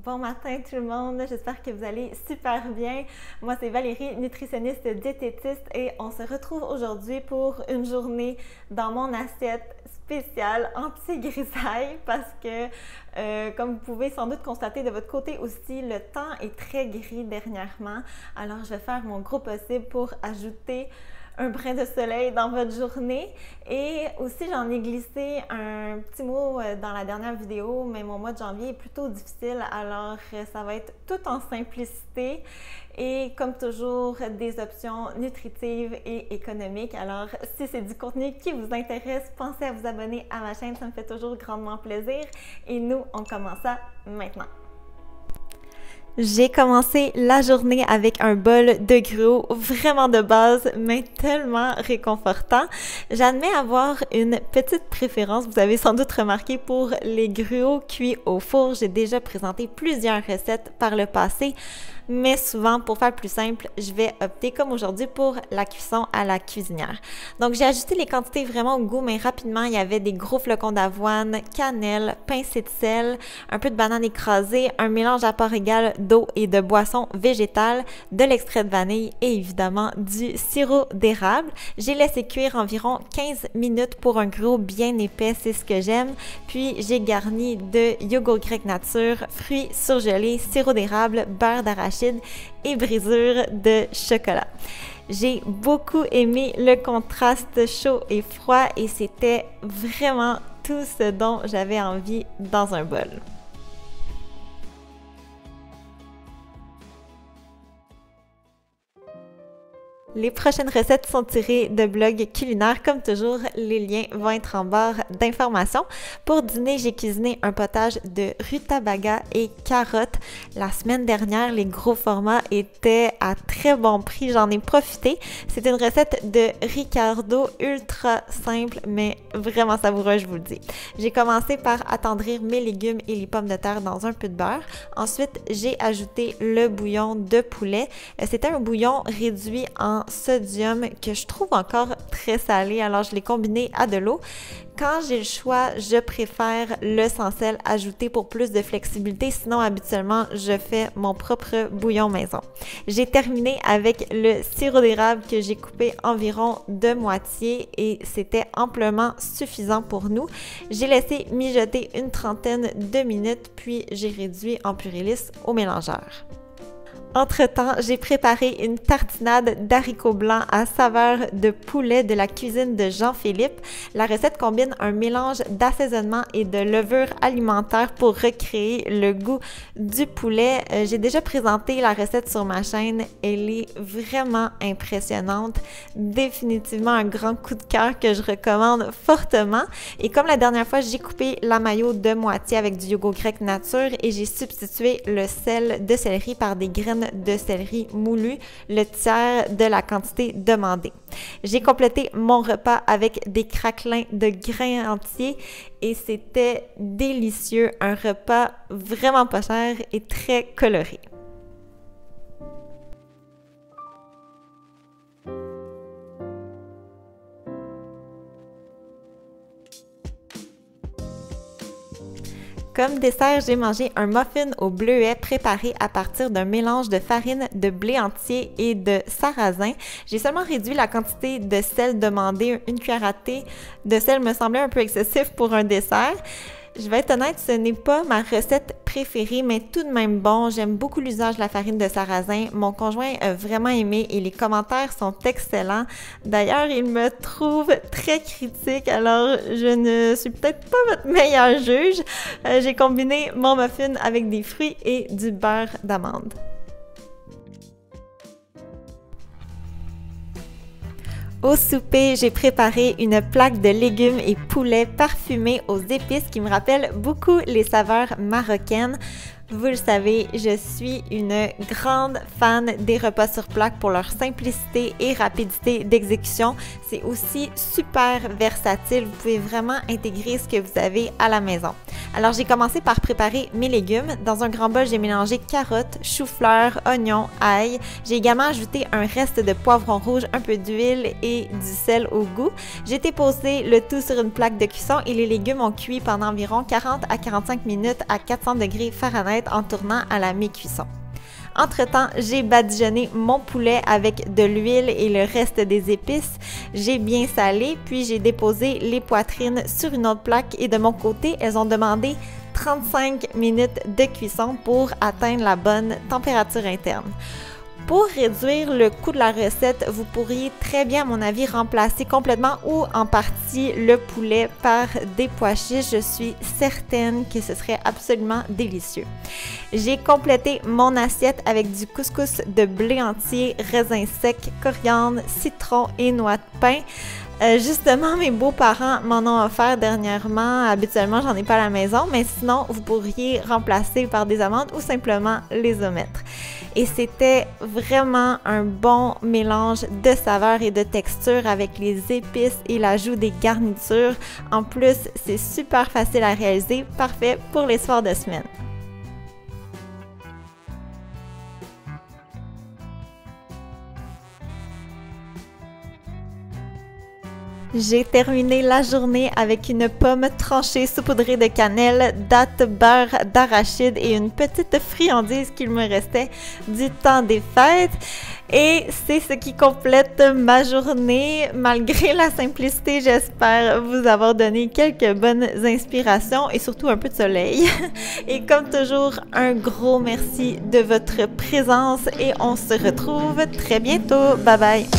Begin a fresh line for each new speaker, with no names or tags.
Bon matin tout le monde, j'espère que vous allez super bien. Moi c'est Valérie, nutritionniste diététiste et on se retrouve aujourd'hui pour une journée dans mon assiette spéciale anti-grisaille parce que comme vous pouvez sans doute constater de votre côté aussi, le temps est très gris dernièrement. Alors je vais faire mon gros possible pour ajouter un brin de soleil dans votre journée. Et aussi, j'en ai glissé un petit mot dans la dernière vidéo, mais mon mois de janvier est plutôt difficile, alors ça va être tout en simplicité et comme toujours, des options nutritives et économiques. Alors, si c'est du contenu qui vous intéresse, pensez à vous abonner à ma chaîne, ça me fait toujours grandement plaisir. Et nous, on commence ça maintenant. J'ai commencé la journée avec un bol de gruau vraiment de base, mais tellement réconfortant. J'admets avoir une petite préférence, vous avez sans doute remarqué, pour les gruaux cuits au four. J'ai déjà présenté plusieurs recettes par le passé, mais souvent, pour faire plus simple, je vais opter comme aujourd'hui pour la cuisson à la cuisinière. Donc, j'ai ajusté les quantités vraiment au goût, mais rapidement, il y avait des gros flocons d'avoine, cannelle, pincée de sel, un peu de banane écrasée, un mélange à part égale d'eau et de boissons végétales, de l'extrait de vanille et évidemment du sirop d'érable. J'ai laissé cuire environ 15 minutes pour un gruau bien épais, c'est ce que j'aime. Puis, j'ai garni de yogourt grec nature, fruits surgelés, sirop d'érable, beurre d'arachide et brisure de chocolat. J'ai beaucoup aimé le contraste chaud et froid et c'était vraiment tout ce dont j'avais envie dans un bol. Les prochaines recettes sont tirées de blogs culinaires. Comme toujours, les liens vont être en barre d'informations. Pour dîner, j'ai cuisiné un potage de rutabaga et carottes. La semaine dernière, les gros formats étaient à très bon prix. J'en ai profité. C'est une recette de Ricardo, ultra simple, mais vraiment savoureux, je vous le dis. J'ai commencé par attendrir mes légumes et les pommes de terre dans un peu de beurre. Ensuite, j'ai ajouté le bouillon de poulet. C'était un bouillon réduit en sodium que je trouve encore très salé, alors je l'ai combiné à de l'eau. Quand j'ai le choix, je préfère le sans sel ajouté pour plus de flexibilité, sinon habituellement je fais mon propre bouillon maison. J'ai terminé avec le sirop d'érable que j'ai coupé environ de moitié et c'était amplement suffisant pour nous. J'ai laissé mijoter une trentaine de minutes puis j'ai réduit en purée lisse au mélangeur. Entre-temps, j'ai préparé une tartinade d'haricots blancs à saveur de poulet de la cuisine de Jean-Philippe. La recette combine un mélange d'assaisonnement et de levure alimentaire pour recréer le goût du poulet. J'ai déjà présenté la recette sur ma chaîne. Elle est vraiment impressionnante. Définitivement un grand coup de cœur que je recommande fortement. Et comme la dernière fois, j'ai coupé la mayo de moitié avec du yogourt grec nature et j'ai substitué le sel de céleri par des graines de céleri moulu, le tiers de la quantité demandée. J'ai complété mon repas avec des craquelins de grains entiers et c'était délicieux, un repas vraiment pas cher et très coloré. Comme dessert, j'ai mangé un muffin au bleuet préparé à partir d'un mélange de farine de blé entier et de sarrasin. J'ai seulement réduit la quantité de sel demandée. Une cuillère à thé de sel me semblait un peu excessif pour un dessert. Je vais être honnête, ce n'est pas ma recette préférée, mais tout de même bon. J'aime beaucoup l'usage de la farine de sarrasin. Mon conjoint a vraiment aimé et les commentaires sont excellents. D'ailleurs, il me trouve très critique, alors je ne suis peut-être pas votre meilleur juge. J'ai combiné mon muffin avec des fruits et du beurre d'amande. Au souper, j'ai préparé une plaque de légumes et poulets parfumés aux épices qui me rappellent beaucoup les saveurs marocaines. Vous le savez, je suis une grande fan des repas sur plaque pour leur simplicité et rapidité d'exécution. C'est aussi super versatile. Vous pouvez vraiment intégrer ce que vous avez à la maison. Alors, j'ai commencé par préparer mes légumes. Dans un grand bol, j'ai mélangé carottes, choux-fleurs, oignons, ail. J'ai également ajouté un reste de poivron rouge, un peu d'huile et du sel au goût. J'ai déposé le tout sur une plaque de cuisson et les légumes ont cuit pendant environ 40 à 45 minutes à 400 degrés Fahrenheit km en tournant à la mi-cuisson. Entre-temps, j'ai badigeonné mon poulet avec de l'huile et le reste des épices. J'ai bien salé, puis j'ai déposé les poitrines sur une autre plaque et de mon côté, elles ont demandé 35 minutes de cuisson pour atteindre la bonne température interne. Pour réduire le coût de la recette, vous pourriez très bien, à mon avis, remplacer complètement ou en partie le poulet par des pois chiches. Je suis certaine que ce serait absolument délicieux. J'ai complété mon assiette avec du couscous de blé entier, raisins secs, coriandre, citron et noix de pin. Justement, mes beaux-parents m'en ont offert dernièrement. Habituellement, j'en ai pas à la maison, mais sinon, vous pourriez remplacer par des amandes ou simplement les omettre. Et c'était vraiment un bon mélange de saveurs et de textures avec les épices et l'ajout des garnitures. En plus, c'est super facile à réaliser, parfait pour les soirs de semaine. J'ai terminé la journée avec une pomme tranchée saupoudrée de cannelle, dattes, beurre d'arachide et une petite friandise qu'il me restait du temps des fêtes. Et c'est ce qui complète ma journée. Malgré la simplicité, j'espère vous avoir donné quelques bonnes inspirations et surtout un peu de soleil. Et comme toujours, un gros merci de votre présence et on se retrouve très bientôt. Bye bye!